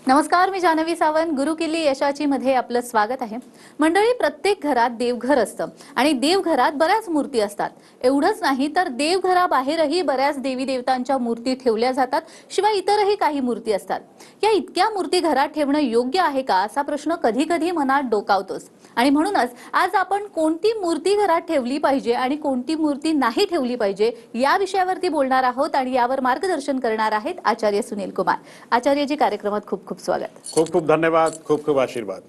नमस्कार, मी जानवी सावंत. गुरुकिल्ली यशाची मध्ये आपलं स्वागत आहे. मंडळी, प्रत्येक घरात देवघर असतं आणि देवघरात बऱ्याच मूर्ती असतात. एवढंच नाही तर देवघराबाहेरही बऱ्याच देवी देवतांच्या मूर्ती ठेवल्या जातात. शिवाय इतरही काही मूर्ती असतात. या इतक्या मूर्ती घरात ठेवणं योग्य आहे का, असा प्रश्न कधी कधी मनात डोकावतोच. आणि म्हणूनच आज आपण कोणती मूर्ती घरात ठेवली पाहिजे आणि कोणती मूर्ती नाही ठेवली पाहिजे या विषयावरती बोलणार आहोत आणि यावर मार्गदर्शन करणार आहेत आचार्य सुनील कुमार. आचार्यजी, कार्यक्रमात खूप खूप स्वागत. खूप खूप धन्यवाद, खूप खूप आशीर्वाद.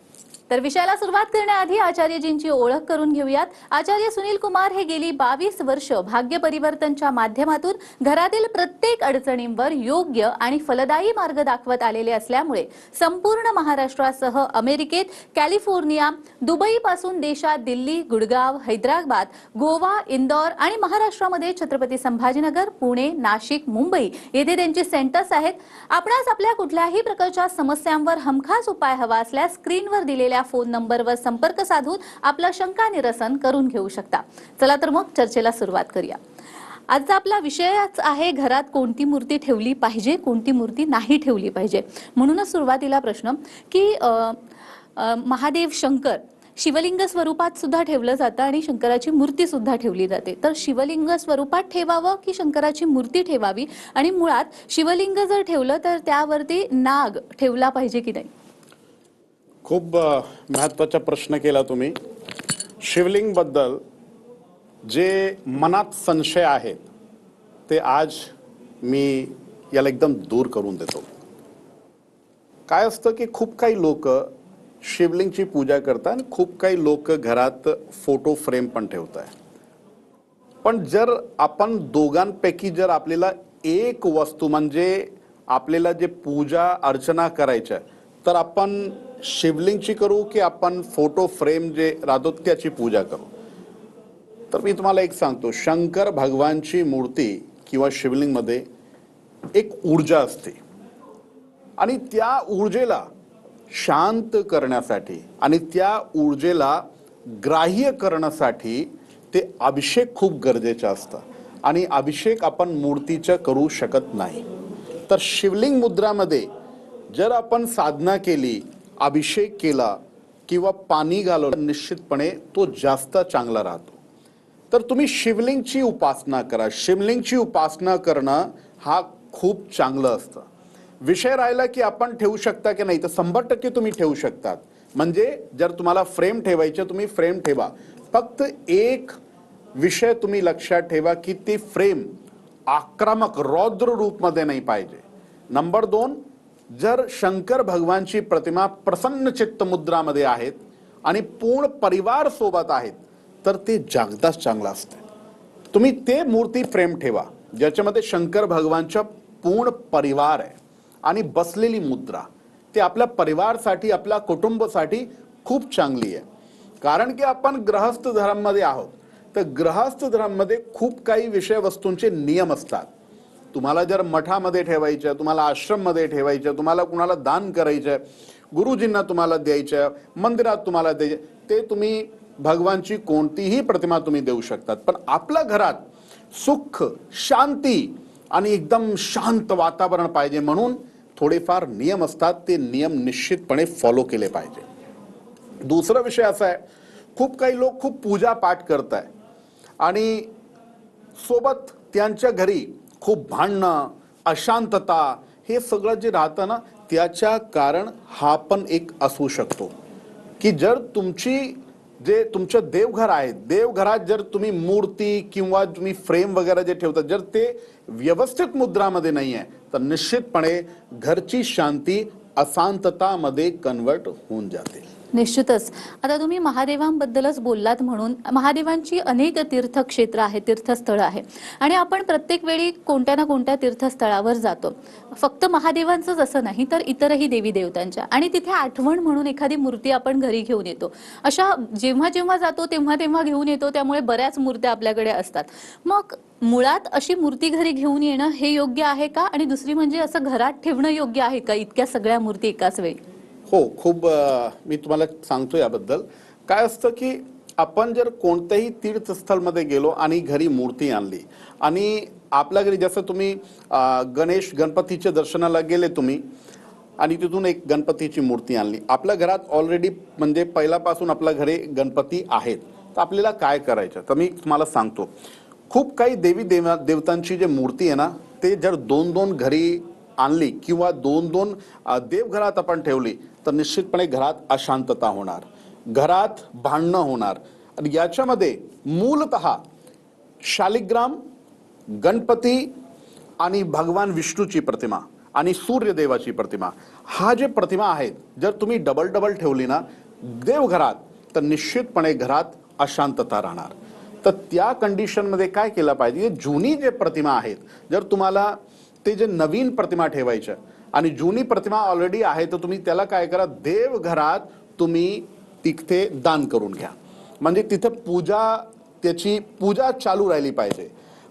तर विषयाला सुरुवात करण्याआधी आचार्यजींची ओळख करून घेऊयात. आचार्य सुनील कुमार हे गेली 22 वर्ष भाग्य परिवर्तनच्या माध्यमातून घरातील प्रत्येक अडचणींवर योग्य आणि फलदायी मार्ग दाखवत आलेले असल्यामुळे संपूर्ण महाराष्ट्रासह अमेरिकेत, कॅलिफोर्निया, दुबई पासून देशात दिल्ली, गुडगाव, हैदराबाद, गोवा, इंदौर आणि महाराष्ट्रामध्ये छत्रपती संभाजीनगर, पुणे, नाशिक, मुंबई येथे त्यांचे सेंटर्स आहेत. आपणास आपल्या कुठल्याही प्रकारच्या समस्यांवर हमखास उपाय हवा असल्यास स्क्रीनवर दिलेल्या फोन नंबरवर संपर्क साधून आपला शंका निरसन करून घेऊ शकता. चला तर मग चर्चेला सुरुवात करूया. आजचा आपला विषयच आहे घरात कोणती मूर्ती ठेवली पाहिजे, कोणती मूर्ती नाही ठेवली पाहिजे. म्हणूनच सुरुवातीला प्रश्न की महादेव शंकर शिवलिंग स्वरूपात सुद्धा ठेवलं जातं आणि शंकराची मूर्ती सुद्धा ठेवली जाते. तर शिवलिंग स्वरूपात ठेवावं की शंकराची मूर्ती ठेवावी, आणि मुळात शिवलिंग जर ठेवलं तर त्यावरती नाग ठेवला पाहिजे की नाही? खूप महत्त्वाचा प्रश्न केला तुम्ही. शिवलिंग बद्दल जे मनात संशय आहेत ते आज मी याला एकदम दूर करून देतो. काय असतं की खूप काही लोक शिवलिंगची पूजा करतात आणि खूप काही लोक घरात फोटो फ्रेम पण ठेवतात. पण जर आपण दोघांपैकी जर आपल्याला एक वस्तू म्हणजे आपल्याला जे पूजा अर्चना करायच्या, तर आपण शिवलिंगची करू की आपण फोटो फ्रेम जे राहतो त्याची पूजा करू? तर मी तुम्हाला एक सांगतो, शंकर भगवानची मूर्ती किंवा शिवलिंगमध्ये एक ऊर्जा असते आणि त्या ऊर्जेला शांत करण्यासाठी आणि त्या ऊर्जेला ग्राह्य करण्यासाठी ते अभिषेक खूप गरजेचं असतं आणि अभिषेक आपण मूर्तीचं करू शकत नाही. तर शिवलिंग मुद्रामध्ये जर आपण साधना केली, अभिषेक केला किंवा पाणी घालवलं, निश्चितपणे तो जास्त चांगला राहतो. तर तुम्ही शिवलिंगची उपासना करा. शिवलिंगची उपासना करणं हा खूप चांगलं असतं. विषय राहिला की आपण ठेवू शकता की नाही, तर 100% तुम्ही ठेवू शकतात. म्हणजे जर तुम्हाला फ्रेम ठेवायचे तुम्ही फ्रेम ठेवा. फक्त एक विषय तुम्ही लक्षात ठेवा की ती फ्रेम आक्रमक रौद्र रूपमध्ये नाही पाहिजे. नंबर 2, जर शंकर भगवानची प्रतिमा प्रसन्न चित्त मुद्रामध्ये आहेत आणि पूर्ण परिवार सोबत आहेत तर ते जागदाच चांगलं असतं. तुम्ही ते मूर्ती फ्रेम ठेवा ज्याच्यामध्ये शंकर भगवानचा पूर्ण परिवार आहे आणि बसलेली मुद्रा ते आपल्या परिवारासाठी, आपल्या कुटुंबासाठी खूप चांगली आहे. कारण की आपण गृहस्थ धर्मामध्ये आहोत, तर गृहस्थ धर्मामध्ये खूप काही विषय वस्तूंचे नियम असतात. तुम्हाला जर मठामध्ये ठेवायचं, तुम्हाला आश्रममध्ये ठेवायचं, तुम्हाला कुणाला दान करायचं, गुरुजींना तुम्हाला द्यायचं, मंदिरात तुम्हाला द्यायचं, ते तुम्ही भगवानची कोणतीही प्रतिमा तुम्ही देऊ शकतात. पण आपल्या घरात सुख, शांती आणि एकदम शांत वातावरण पाहिजे म्हणून थोडेफार नियम असतात. ते नियम निश्चितपणे फॉलो केले पाहिजे. दुसरा विषय असा आहे, खूप काही लोक खूप पूजा पाठ करत आहे आणि सोबत त्यांच्या घरी खूप भांडणं, अशांतता, हे सगळं जे राहतं ना, त्याच्या कारण हा पण एक असू शकतो की जर तुमची जे तुमचं देवघर आहे, देवघरात जर तुम्ही मूर्ती किंवा तुम्ही फ्रेम वगैरे जे ठेवतात, जर ते व्यवस्थित मुद्रामध्ये नाही आहे तर निश्चितपणे घरची शांती अशांततामध्ये कन्वर्ट होऊन जाते. निश्चितच. आता तुम्ही महादेवांबद्दलच बोललात, म्हणून महादेवांची अनेक तीर्थक्षेत्र आहेत, तीर्थस्थळं आहेत आणि आपण प्रत्येक वेळी कोणत्या ना कोणत्या तीर्थस्थळावर जातो. फक्त महादेवांचंच असं नाही तर इतरही देवी देवतांच्या, आणि तिथे आठवण म्हणून एखादी मूर्ती आपण घरी घेऊन येतो. अशा जेव्हा जेव्हा जातो तेव्हा तेव्हा घेऊन येतो, त्यामुळे बऱ्याच मूर्त्या आपल्याकडे असतात. मग मुळात अशी मूर्ती घरी घेऊन येणं हे योग्य आहे का? आणि दुसरी म्हणजे असं घरात ठेवणं योग्य आहे का इतक्या सगळ्या मूर्ती एकाच वेळी? हो, खूप मी तुम्हाला सांगतो याबद्दल. काय असतं की आपण जर कोणत्याही तीर्थस्थळमध्ये गेलो आणि घरी मूर्ती आणली आणि आपल्या घरी जसं तुम्ही गणेश गणपतीच्या दर्शनाला गेले तुम्ही, आणि तिथून एक गणपतीची मूर्ती आणली. आपल्या घरात ऑलरेडी म्हणजे पहिल्यापासून आपल्या घरी गणपती आहेत, तर आपल्याला काय करायचं? तर मी तुम्हाला सांगतो, खूप काही देवतांची जे मूर्ती आहे ना, ते जर दोन दोन घरी आणली किंवा दोन दोन देवघरात आपण ठेवली तर निश्चितपणे घरात अशांतता होणार, घरात भांडणं होणार. आणि याच्यामध्ये मूलतः शालिग्राम, गणपती आणि भगवान विष्णूची प्रतिमा आणि सूर्यदेवाची प्रतिमा, हा जे प्रतिमा आहेत, जर तुम्ही डबल डबल ठेवली ना देवघरात, तर निश्चितपणे घरात अशांतता राहणार. तर त्या कंडिशनमध्ये काय केलं पाहिजे? जुनी जे प्रतिमा आहेत, जर तुम्हाला ते जे नवीन प्रतिमा ठेवायच्या आणि जुनी प्रतिमा ऑलरेडी आहे, तर तुम्ही त्याला काय करा, देवघरात तुम्ही तिथे दान करून घ्या. म्हणजे तिथे त्याची पूजा चालू राहिली पाहिजे.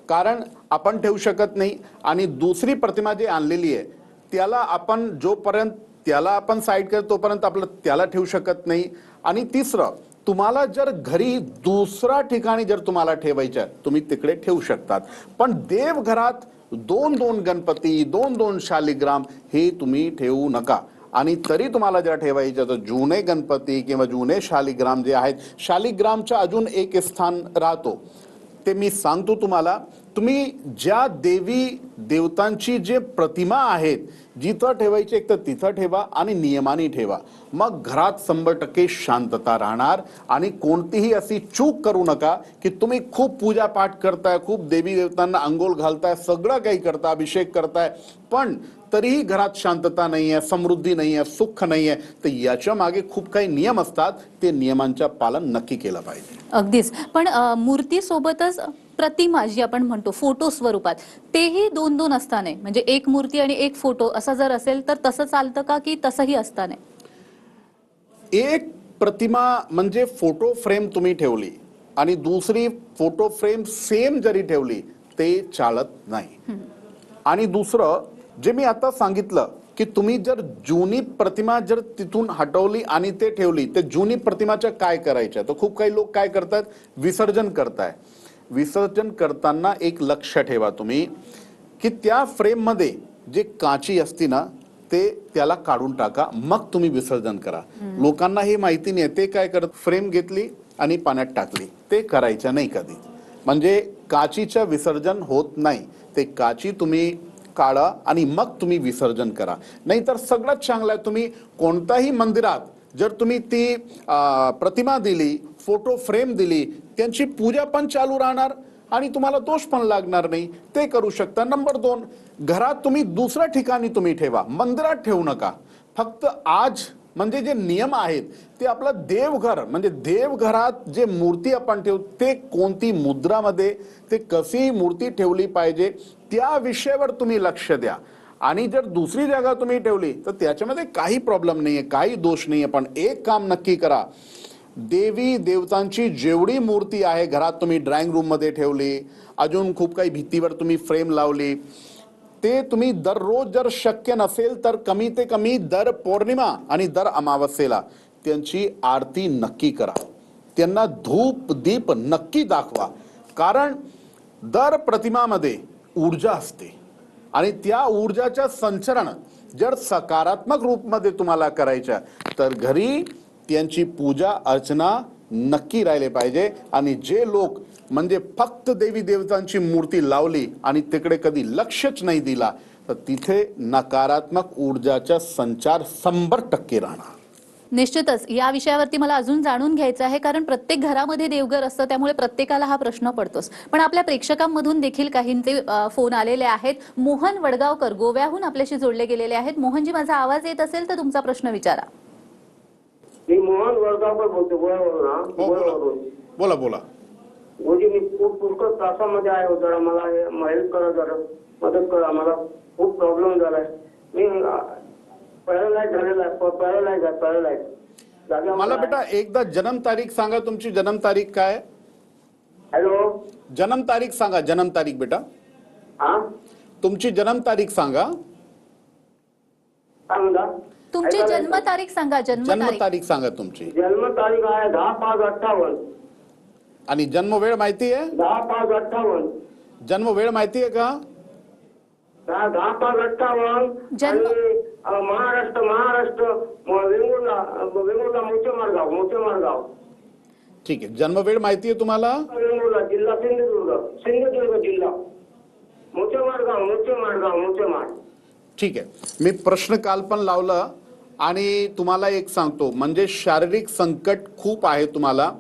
कारण आपण ठेवू शकत नाही आणि दुसरी प्रतिमा जी आणलेली आहे त्याला आपण जोपर्यंत त्याला आपण साईड करतो तोपर्यंत आपलं त्याला ठेवू शकत नाही. आणि तिसरं, तुम्हाला जर घरी दुसऱ्या ठिकाणी जर तुम्हाला ठेवायचं तुम्ही तिकडे ठेवू शकतात, पण देवघरात दोन दोन गणपती, दोन दोन शालिग्राम हे तुम्ही ठेवू नका. आणि तरी तुम्हाला जर ठेवायचं तर जुने गणपती किंवा जुने शालिग्राम जे आहेत, शालिग्रामचं अजून एक स्थान राहतो, ते मी सांगतो तुम्हाला. तुम्ही ज्या देवी देवतांची जे प्रतिमा आहेत जिथं ठेवायचे एक तर तिथं ठेवा आणि नियमाने ठेवा. मग घरात 100% शांतता राहणार. आणि कोणतीही अशी चूक करू नका की तुम्ही खूप पूजा पाठ करताय, खूप देवी देवतांना अंघोळ घालताय, सगळं काही करताय, अभिषेक करताय, पण तरीही घरात शांतता नाही आहे, समृद्धी नाही आहे, सुख नाही आहे. तर याच्या मागे खूप काही नियम असतात, ते नियमांचं पालन नक्की केलं पाहिजे. अगदीच. पण मूर्ती सोबतच प्रतिमा जी आपण म्हणतो फोटो स्वरूपात, तेही दोन दोन असता नये. म्हणजे एक मूर्ती आणि एक फोटो असा जर असेल तर तसं चालतं का, की तसंही असता नये? एक प्रतिमा म्हणजे फोटो फ्रेम तुम्ही ठेवली आणि दुसरी फोटो फ्रेम सेम जरी ठेवली ते चालत नाही. आणि दुसरं जे मी आता सांगितलं की तुम्ही जर जुनी प्रतिमा जर तिथून हटवली आणि ते ठेवली, तर जुनी प्रतिमाच्या काय करायच्या? तर खूप काही लोक काय करतात, विसर्जन करताय. विसर्जन करताना एक लक्ष ठेवा तुम्ही की त्या फ्रेम मध्ये जे काची असते ना ते त्याला काढून टाका, मग तुम्ही विसर्जन करा. लोकांना हे माहिती नाही, ते काय करत, फ्रेम घेतली आणि पाण्यात टाकली. ते करायचं नाही कधी. म्हणजे काचीचं विसर्जन होत नाही. ते काची तुम्ही काढा आणि मग तुम्ही विसर्जन करा. नाहीतर सगळ्यात चांगलं आहे, तुम्ही कोणत्याही मंदिरात जर तुम्ही ती प्रतिमा दिली, फोटो फ्रेम दिली, त्यांची पूजा पण चालू राहणार आणि तुम्हाला दोष पण लागणार नाही. ते करू शकता. नंबर 2, घरात तुम्ही दुसऱ्या ठिकाणी तुम्ही ठेवा, मंदिरात ठेवू नका. फक्त आज म्हणजे जे नियम आहेत ते आपलं देवघर, म्हणजे देवघरात जे मूर्ती आपण ठेवू ते कोणती मुद्रामध्ये, ते कशी मूर्ती ठेवली पाहिजे त्या विषयावर तुम्ही लक्ष द्या. आणि जर दुसरी जागा तुम्ही ठेवली तर त्याच्यामध्ये काही प्रॉब्लेम नाहीये, काही दोष नाहीये. पण एक काम नक्की करा, देवी देवतांची जेवढी मूर्ती आहे घरात तुम्ही ड्रॉइंग रूम मध्ये ठेवली, अजून खूप काही भिंतीवर तुम्ही फ्रेम लावली, ते तुम्ही दररोज जर शक्य नसेल तर कमी ते कमी दर पौर्णिमा आणि दर अमावस्येला त्यांची आरती नक्की करा. त्यांना धूप दीप नक्की दाखवा. कारण दर प्रतिमामध्ये ऊर्जा असते आणि त्या ऊर्जाचं संचरण जर सकारात्मक रूपमध्ये तुम्हाला करायचं तर घरी त्यांची पूजा अर्चना नक्की राहिले पाहिजे. आणि जे लोक म्हणजे फक्त देवी देवतांची मूर्ती लावली आणि तिकडे कधी लक्षच नाही दिला तर तिथे नकारात्मक ऊर्जाचा संचार 100% राहणार. निश्चितच या विषयावरती मला अजून जाणून घ्यायचं आहे, कारण प्रत्येक घरामध्ये देवघर असतं, त्यामुळे प्रत्येकाला हा प्रश्न पडतोच. पण आपल्या प्रेक्षकांमधून देखील काहींचे फोन आलेले आहेत. मोहन वडगावकर गोव्याहून आपल्याशी जोडले गेलेले आहेत. मोहनजी, माझा आवाज येत असेल तर तुमचा प्रश्न विचारा. मी मोहन वडगावकर बोलतो गोव्यावरून. बोला बोला. म्हणजे मी पुष्कळ त्रासामध्ये आहे. जरा मला हेल्प करा, जरा मदत करा. मला खूप प्रॉब्लेम झालाय. मी पॅरालाइज झालेला आहे. पॅरालाइज मला बेटा एकदा जन्म तारीख सांगा. तुमची जन्म तारीख काय? हॅलो, जन्म तारीख सांगा. जन्म तारीख बेटा, हा, तुमची जन्म तारीख सांगा. काय म्हणता? तुमची जन्म तारीख सांगा. जन्म तारीख सांगा तुमची. जन्म तारीख आहे 10/5/58. आणि जन्म वेळ माहिती आहे? 10/5/58. जन्म वेळ माहिती आहे का? दहा-पाच रस्ता मग जन्म- आणि महाराष्ट्र वेंगुर्ला मोठे मारगाव ठीक आहे, जन्मवेळ माहिती आहे तुम्हाला? वेंगुर्ला जिल्हा सिंधुदुर्ग जिल्हा मोठे मारगाव. ठीक आहे, मी प्रश्न काल पण लावलं आणि तुम्हाला एक सांगतो, म्हणजे शारीरिक संकट खूप आहे तुम्हाला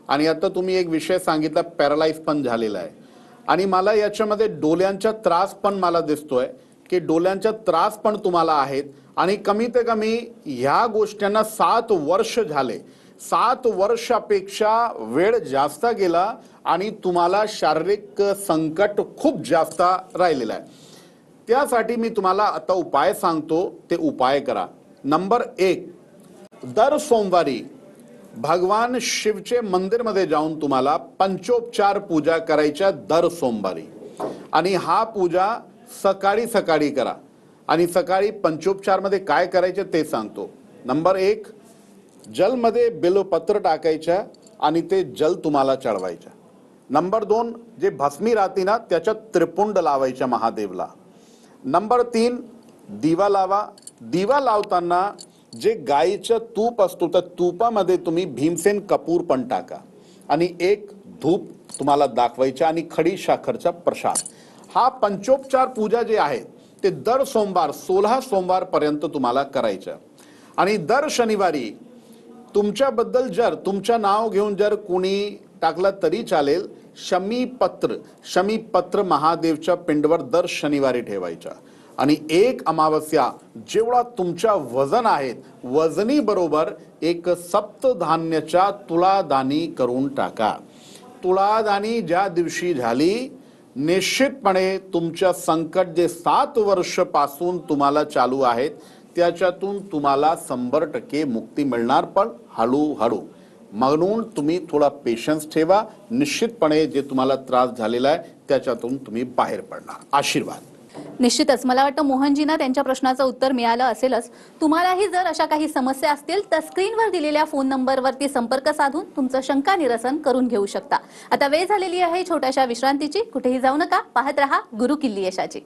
आणि आता तुम्ही एक विषय सांगितला, पॅरालाइज पण झालेला आहे आणि मला याच्यामध्ये डोळ्यांचा त्रास पण मला दिसतोय की डोळ्यांचा त्रास पण तुम्हाला आहेत आणि कमीत कमी ह्या गोष्टींना 7 वर्ष झाले. 7 वर्षापेक्षा वेळ जास्त गेला आणि तुम्हाला शारीरिक संकट खूप जास्त राहिलेलं आहे. त्यासाठी मी तुम्हाला आता उपाय सांगतो, ते उपाय करा. नंबर 1, दर सोमवारी भगवान शिवचे मंदिरमध्ये जाऊन तुम्हाला पंचोपचार पूजा करायच्या दर सोमवारी आणि हा पूजा सकाळी सकाळी करा आणि सकाळी पंचोपचार मध्ये काय करायचे ते सांगतो. नंबर 1, जलमध्ये बिल्वपत्र टाकायच्या आणि ते जल तुम्हाला चढवायचं. नंबर 2, जे भस्मी राहते ना त्याच्यात त्रिपुंड लावायच्या महादेवला. नंबर 3, दिवा लावा. दिवा लावताना जे गाईचं तूप असतो त्या तुपामध्ये तुम्ही भीमसेन कपूर पण टाका आणि एक धूप तुम्हाला दाखवायचा आणि खडी साखरचा प्रसाद. हा पंचोपचार पूजा जे आहे ते दर सोमवार 16 सोमवार पर्यंत तुम्हाला करायचं आणि दर शनिवारी तुमच्याबद्दल जर तुमचं नाव घेऊन जर कोणी टाकलं तरी चालेल, शमीपत्र महादेवच्या पिंडवर दर शनिवारी ठेवायचा आणि एक अमावस्या जेवढा तुमच्या वजन आहेत वजनी बरोबर एक सप्तधान्याच्या तुलादानी करून टाका. तुलादानी ज्या दिवशी झाली निश्चितपणे तुमच्या संकट जे 7 वर्षापासून तुम्हाला चालू आहेत त्याच्यातून तुम्हाला 100% मुक्ती मिळणार, पण हळूहळू. म्हणून तुम्ही थोडा पेशन्स ठेवा, निश्चितपणे जे तुम्हाला त्रास झालेला आहे त्याच्यातून तुम्ही बाहेर पडणार. आशीर्वाद. निश्चितच मला वाटतं मोहनजींना त्यांच्या प्रश्नाचं उत्तर मिळालं असेलच. तुम्हालाही जर अशा काही समस्या असतील तर स्क्रीनवर दिलेल्या फोन नंबरवरती संपर्क साधून तुमचं शंका निरसन करून घेऊ शकता. आता वेळ झालेली आहे छोट्याशा विश्रांतीची. कुठेही जाऊ नका, पाहत रहा गुरु किल्ली यशाची.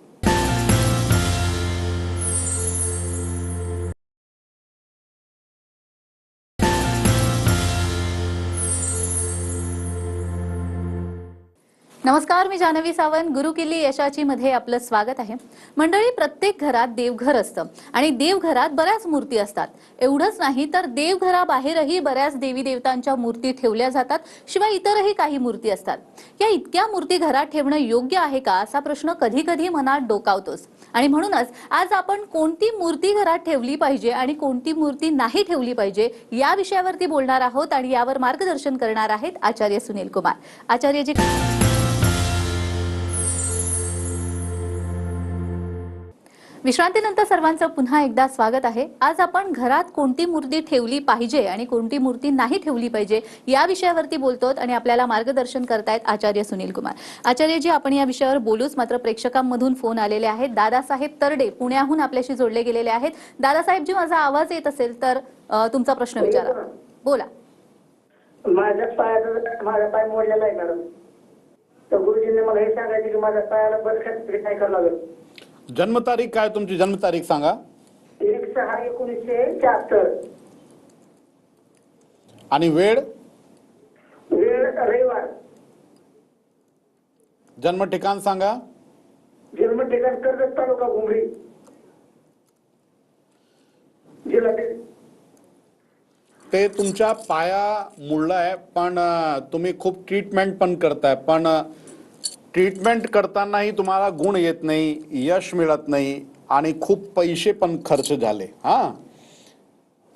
नमस्कार, मी जान्हवी सावंत. गुरु किल्ली यशाची मध्ये आपलं स्वागत आहे. मंडळी, प्रत्येक घरात देवघर असतं आणि देवघरात बऱ्याच मूर्ती असतात. एवढंच नाही तर देवघराबाहेरही बऱ्याच देवी देवतांच्या मूर्ती ठेवल्या जातात. शिवाय इतरही काही मूर्ती असतात. या इतक्या मूर्ती घरात ठेवणं योग्य आहे का असा प्रश्न कधी कधी मनात डोकावतोच आणि म्हणूनच आज आपण कोणती मूर्ती घरात ठेवली पाहिजे आणि कोणती मूर्ती नाही ठेवली पाहिजे या विषयावरती बोलणार आहोत आणि यावर मार्गदर्शन करणार आहेत आचार्य सुनील कुमार. आचार्यजी, विश्रांतीनंतर सर्वांचं पुन्हा एकदा स्वागत आहे. आज आपण घरात कोणती मूर्ती ठेवली पाहिजे आणि कोणती मूर्ती नाही ठेवली पाहिजे या विषयावरती बोलतोत आणि आपल्याला मार्गदर्शन करतायत आचार्य सुनील कुमार. आचार्यजी, आपण या विषयावर बोलूच, मात्र प्रेक्षकांमधून फोन आलेले आहेत. दादासाहेब तरडे पुण्याहून आपल्याशी जोडले गेलेले आहेत. दादासाहेबजी, माझा आवाज येत असेल तर तुमचा प्रश्न विचारा. बोला. माझ्या पाय मोडलेला आहे मॅडम, तर गुरुजींनी मला हे सांगायचे की माझ्या पायाला बरं काय करावं लागेल. जन्मतारीख काय तुमची? जन्मतारीख सांगा. 1/6/1974 आणि वेळ? रविवार. जन्म ठिकाण सांगा. जन्म ठिकाण कर्जत, तालुका घुमरी, जिल्हा. ते तुमच्या पाया मुळलाय, पण तुम्ही खूप ट्रीटमेंट पण करताय, पण ट्रीटमेंट करतानाही तुम्हाला गुण येत नाही, यश मिळत नाही आणि खूप पैसे पण खर्च झाले.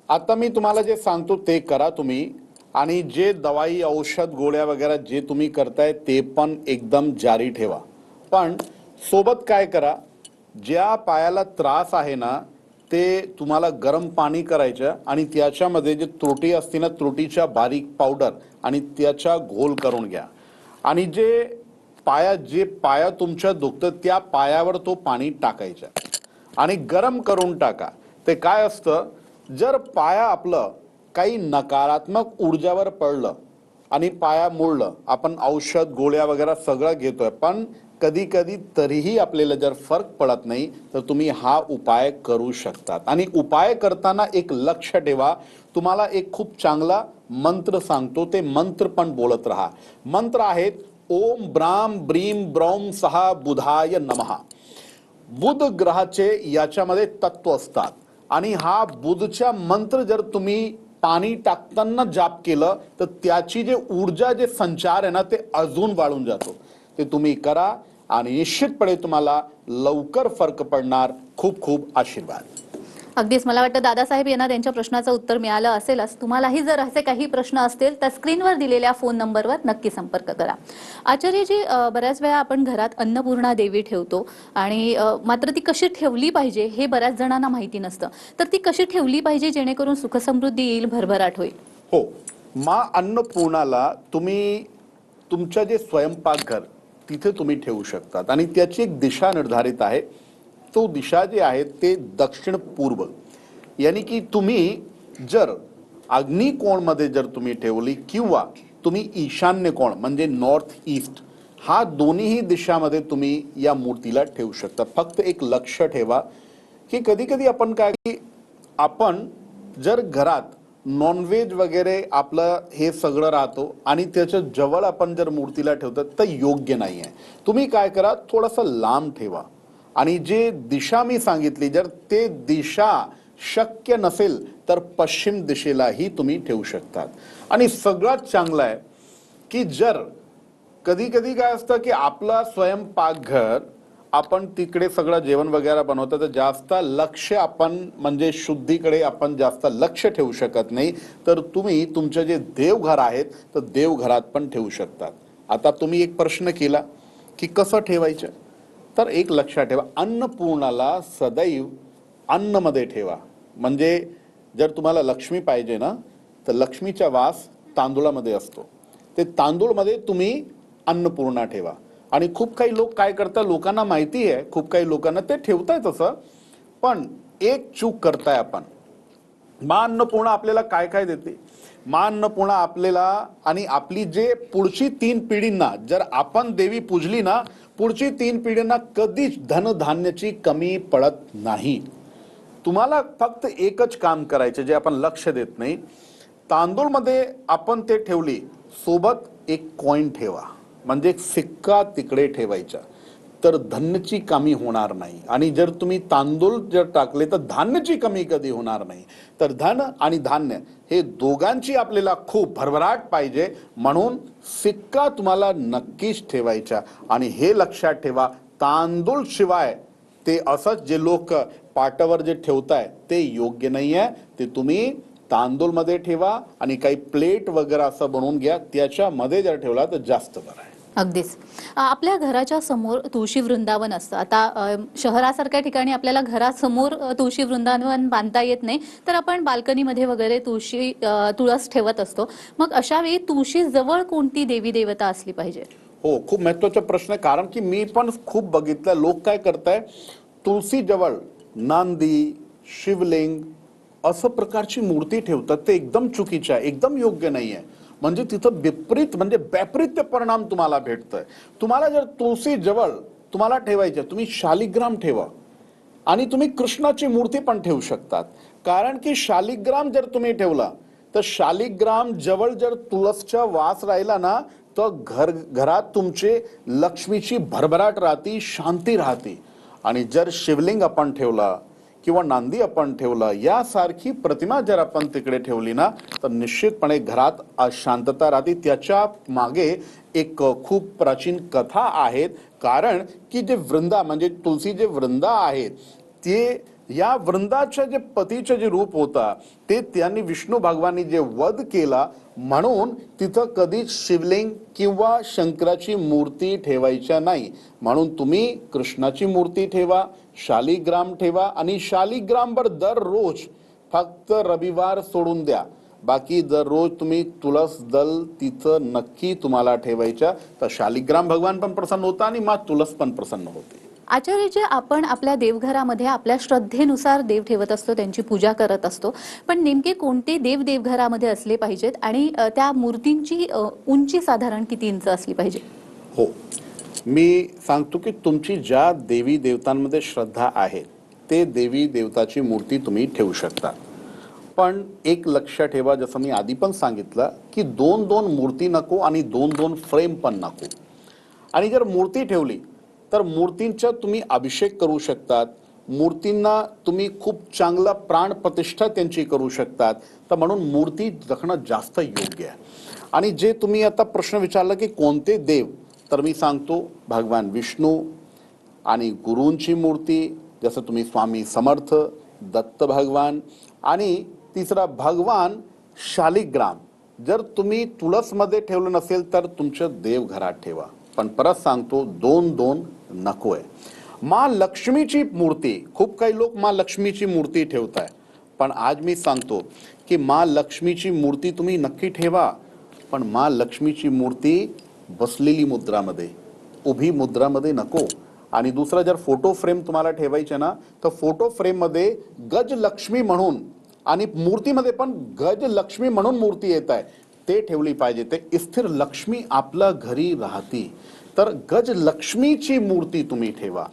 आता मी तुम्हाला जे सांगतो ते करा तुम्ही, आणि जे दवाई औषध गोळ्या वगैरे जे तुम्ही करताय ते पण एकदम जारी ठेवा. पण सोबत काय करा, ज्या पायाला त्रास आहे ना ते तुम्हाला गरम पाणी करायचं आणि त्याच्यामध्ये जे त्रुटी असते ना त्रुटीच्या बारीक पावडर आणि त्याचा घोल करून घ्या आणि जे पाया तुमच्या दुखतं त्या पायावर तो पाणी टाकायचं आणि गरम करून टाका. ते काय असतं, जर पाया आपलं काही नकारात्मक ऊर्जावर पडलं आणि पाया मोडलं, आपण औषध गोळ्या वगैरे सगळं घेतोय, पण कधी कधी तरीही आपल्याला जर फरक पडत नाही तर तुम्ही हा उपाय करू शकतात. आणि उपाय करताना एक लक्ष ठेवा, तुम्हाला एक खूप चांगला मंत्र सांगतो, ते मंत्र पण बोलत राहा. मंत्र आहेत ओम ब्राम ब्रीम ब्रौम सहा बुधाय नमः. बुध ग्रहाचे याच्यामध्ये तत्व असतात आणि हा बुधच्या मंत्र जर तुम्ही पाणी टाकताना जाप केलं तर त्याची जे ऊर्जा, जे संचार आहे ना, ते अजून वाढून जातो. ते तुम्ही करा आणि निश्चितपणे तुम्हाला लवकर फरक पडणार. खूप खूप आशीर्वाद. अगदीच मला वाटतं दादासाहेब यांना त्यांच्या प्रश्नाचं उत्तर मिळालं असेलच. तुम्हालाही जर असे काही प्रश्न असतील तर स्क्रीनवर दिलेल्या फोन नंबरवर नक्की संपर्क करा. आचार्यजी, बऱ्याच वेळा आपण घरात अन्नपूर्णा देवी ठेवतो आणि मात्र ती कशी ठेवली पाहिजे हे बऱ्याच जणांना माहिती नसतं. तर ती कशी ठेवली पाहिजे जेणेकरून सुखसमृद्धी येईल, भरभराट होईल? हो, मा अन्नपूर्णाला तुम्ही तुमच्या जे स्वयंपाकघर तिथे तुम्ही ठेवू शकतात आणि त्याची एक दिशा निर्धारित आहे. तो दिशा जे आहे ते दक्षिण पूर्व, यानी की तुम्ही जर अग्नी कोणमध्ये जर तुम्ही ठेवली किंवा तुम्ही ईशान्य कोण म्हणजे नॉर्थ ईस्ट, हा दोन्हीही दिशामध्ये तुम्ही या मूर्तीला ठेवू शकता. फक्त एक लक्ष ठेवा की कधी कधी आपण काय की आपण जर घरात नॉनव्हेज वगैरे आपलं हे सगळं राहतो आणि त्याच्या जवळ आपण जर मूर्तीला ठेवतात तर योग्य नाही आहे. तुम्ही काय करा, थोडंसं लांब ठेवा आणि जे दिशा मी सांगितली जर ते दिशा शक्य नसेल तर पश्चिम दिशेलाही तुम्ही ठेवू शकतात. आणि सगळ्यात चांगलं आहे की जर कधी कधी काय असतं की आपला स्वयंपाकघर आपण तिकडे सगळं जेवण वगैरे बनवतं तर जास्त लक्ष आपण म्हणजे शुद्धीकडे आपण जास्त लक्ष ठेवू शकत नाही, तर तुम्ही तुमचे जे देवघर आहेत तर देवघरात पण ठेवू शकतात. आता तुम्ही एक प्रश्न केला की कसं ठेवायचं, तर एक लक्षात ठेवा, अन्नपूर्णाला सदैव अन्नमध्ये ठेवा. म्हणजे जर तुम्हाला लक्ष्मी पाहिजे ना तर लक्ष्मीचा वास तांदूळामध्ये असतो, ते तांदूळमध्ये तुम्ही अन्नपूर्णा ठेवा. आणि खूप काही लोक काय करतात, लोकांना माहिती आहे, खूप काही लोकांना ते ठेवताय तसं, पण एक चूक करताय आपण. मा अन्नपूर्णा आपल्याला काय काय देते, मा अन्नपूर्णा आपल्याला आणि आपली जे पुढची 3 पिढींना जर आपण देवी पूजली ना, पुढची 3 पिढींना कधीच धनधान्याची कमी पडत नाही. तुम्हाला फक्त एकच काम करायचे जे आपण लक्ष देत नाही, तांदूळमध्ये आपण ते ठेवली, सोबत एक कॉइन ठेवा, म्हणजे एक सिक्का तिकडे ठेवायचा, तर धान्याची कमी होणार नाही. आणि जर तुम्ही तांदूळ जर टाकले तर धान्याची कमी कधी होणार नाही. तर धन आणि धान्य हे दोघांची आपल्याला खूप भरभराट पाहिजे, म्हणून सिक्का तुम्हाला नक्कीच ठेवायचा. आणि हे लक्षात ठेवा, तांदूळ शिवाय ते असंच जे लोक पाटावर जे ठेवताय ते योग्य नाही आहे. ते तुम्ही तांदूळमध्ये ठेवा आणि काही प्लेट वगैरे असं बनवून घ्या, त्याच्यामध्ये जर ठेवला तर जास्त बरं आहे. अगदीच. आपल्या घराच्या समोर तुळशी वृंदावन असतं. आता शहरासारख्या ठिकाणी आपल्याला घरासमोर तुळशी वृंदावन बांधता येत नाही, तर आपण बाल्कनीमध्ये वगैरे तुळस ठेवत असतो. मग अशा वेळी तुळशी जवळ कोणती देवी देवता असली पाहिजे? हो, खूप महत्त्वाचा प्रश्न आहे, कारण की मी पण खूप बघितलं लोक काय करताय, तुळशी जवळ नांदी, शिवलिंग असं प्रकारची मूर्ती ठेवतात. ते एकदम चुकीचं आहे, एकदम योग्य नाही आहे. म्हणजे तिथं विपरीत म्हणजे वैपरीत्य परिणाम तुम्हाला भेटतोय. तुम्हाला जर तुळशी जवळ तुम्हाला ठेवायचे, तुम्ही शालिग्राम ठेवा आणि तुम्ही कृष्णाची मूर्ती पण ठेवू शकतात. कारण की शालिग्राम जर तुम्ही ठेवला तर शालिग्राम जवळ जर तुळसचा वास राहिला ना तर घरात तुमचे लक्ष्मीची भरभराट राहते, शांती राहते. आणि जर शिवलिंग आपण ठेवला किंवा नांदी आपण ठेवला, यासारखी प्रतिमा जर आपण तिकडे ठेवली ना तर निश्चितपणे घरात अशांतता राहते. त्याच्या मागे एक खूप प्राचीन कथा आहेत. कारण की जे वृंदा म्हणजे तुळशी जे वृंदा आहेत ते या वृंदाच्या जे पतीचे जे रूप होता ते त्यांनी विष्णू भगवानी जे वध केला, म्हणून तिथं कधीच शिवलिंग किंवा शंकराची मूर्ती ठेवायच्या नाही. म्हणून तुम्ही कृष्णाची मूर्ती ठेवा, शालिग्राम ठेवा आणि शालिग्रामवर दररोज फक्त रविवार सोडून द्या, बाकी दररोज तुम्ही तुळस दल तिथं नक्की तुम्हाला ठेवायच्या. तर शालिग्राम भगवान पण प्रसन्न होता आणि माँ तुळस पण प्रसन्न होते. आचार्यजी, आपण आपल्या देवघरामध्ये आपल्या श्रद्धेनुसार देव ठेवत असतो, त्यांची पूजा करत असतो. पण नेमके कोणते देव देवघरामध्ये असले पाहिजेत आणि त्या मूर्तींची उंची साधारण किती इंच असली पाहिजे? हो, मी सांगतो की तुमची ज्या देवी देवतांमध्ये श्रद्धा आहे ते देवी देवताची मूर्ती तुम्ही ठेवू शकता. पण एक लक्ष ठेवा, जसं मी आधी पण सांगितलं की दोन दोन मूर्ती नको आणि दोन दोन फ्रेम पण नको. आणि जर मूर्ती ठेवली तर मूर्तींचा तुम्ही अभिषेक करू शकतात, मूर्तींना तुम्ही खूप चांगला प्राण प्रतिष्ठा त्यांची करू शकतात. तर म्हणून मूर्ती जखणं जास्त योग्य आहे. आणि जे तुम्ही आता प्रश्न विचारला की कोणते देव, तर मी सांगतो भगवान विष्णू आणि गुरूंची मूर्ती, जसं तुम्ही स्वामी समर्थ, दत्त भगवान, आणि तिसरा भगवान शालिग्राम. जर तुम्ही तुळसमध्ये ठेवलं नसेल तर तुमचं देव घरात ठेवा. पण परत सांगतो, दोन दोन नको आहे. माँ लक्ष्मीची मूर्ती, खूप काही लोक माँ लक्ष्मीची मूर्ती ठेवताय, पण आज मी सांगतो की माँ लक्ष्मीची मूर्ती तुम्ही नक्की ठेवा, पण माँ लक्ष्मीची मूर्ती बसलेली मुद्रामध्ये, उभी मुद्रामध्ये नको. आणि दुसरा, जर फोटो फ्रेम तुम्हाला ठेवायचे ना, तर फोटो फ्रेममध्ये गजलक्ष्मी म्हणून आणि मूर्तीमध्ये पण गजलक्ष्मी म्हणून मूर्ती येत आहे, ते ठेवली पाहिजे. ते स्थिर लक्ष्मी आपल्या घरी राहती, तर गजलक्ष्मीची मूर्ती तुम्ही ठेवा.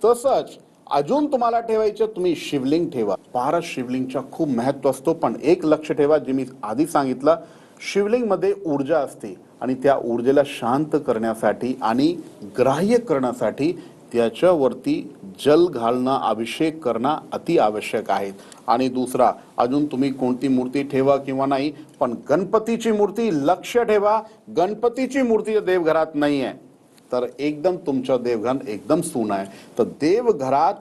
तसंच अजून तुम्हाला ठेवायचं, तुम्ही शिवलिंग ठेवा. फारच शिवलिंगचा खूप महत्त्व असतो. पण एक लक्ष ठेवा, जे मी आधी सांगितलं, शिवलिंगमध्ये ऊर्जा असते आणि त्या ऊर्जेला शांत करण्यासाठी आणि ग्राह्य करण्यासाठी त्याच्यावरती जल घालणं, अभिषेक करणं अति आवश्यक आहे. आणि दुसरा, अजून तुम्ही कोणती मूर्ती ठेवा किंवा नाही, पण गणपतीची मूर्ती लक्ष ठेवा. गणपतीची मूर्ती देवघरात नाही आहे तर एकदम तुमचं देवघर एकदम सून आहे. तर देवघरात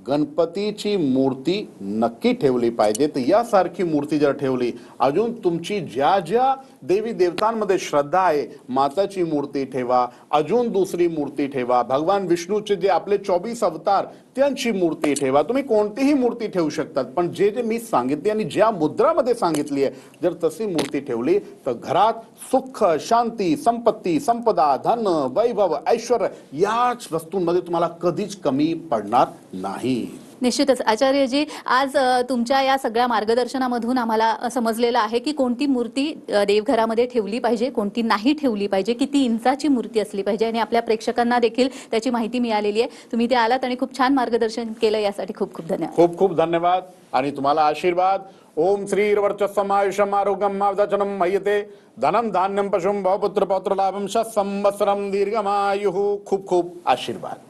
गणपतीची मूर्ती नक्की ठेवली पाहिजे. तर यासारखी मूर्ती जर ठेवली, अजून तुमची ज्या ज्या देवी देवतांमध्ये श्रद्धा आहे, माताची मूर्ती ठेवा, अजून दुसरी मूर्ती ठेवा, भगवान विष्णूचे जे आपले 24 अवतार त्यांची मूर्ती ठेवा. तुम्ही कोणतीही मूर्ती ठेवू शकतात. पण जे जे मी सांगितले आणि ज्या मुद्रामध्ये सांगितली आहे, जर तशी मूर्ती ठेवली तर घरात सुख, शांती, संपत्ती, संपदा, धन, वैभव, ऐश्वर याच वस्तूंमध्ये तुम्हाला कधीच कमी पडणार नाही. निश्चितच आचार्यजी, आज तुमच्या या सगळ्या मार्गदर्शनामधून आम्हाला समजलेलं आहे की कोणती मूर्ती देवघरामध्ये ठेवली पाहिजे, कोणती नाही ठेवली पाहिजे, किती इंचाची मूर्ती असली पाहिजे, आणि आपल्या प्रेक्षकांना देखील त्याची माहिती मिळालेली आहे. तुम्ही ते आलात आणि खूप छान मार्गदर्शन केलं, यासाठी खूप खूप धन्यवाद. खूप खूप धन्यवाद आणि तुम्हाला आशीर्वाद. ओम श्रीर्वर्चस्वम् आयुषम् आरोग्यम् आयुधचनम् मय्यते धनं धान्यं पशुं बहुपुत्र पौत्रलाभं संवत्सरं दीर्घमायुः. खूप खूप आशीर्वाद.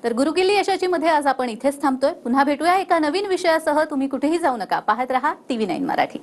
तर गुरुकिल्ली यशाची मध्ये आज आपण इथेच थांबतोय. पुन्हा भेटूया एका नवीन विषयासह. तुम्ही कुठेही जाऊ नका, पाहत रहा TV9 मराठी.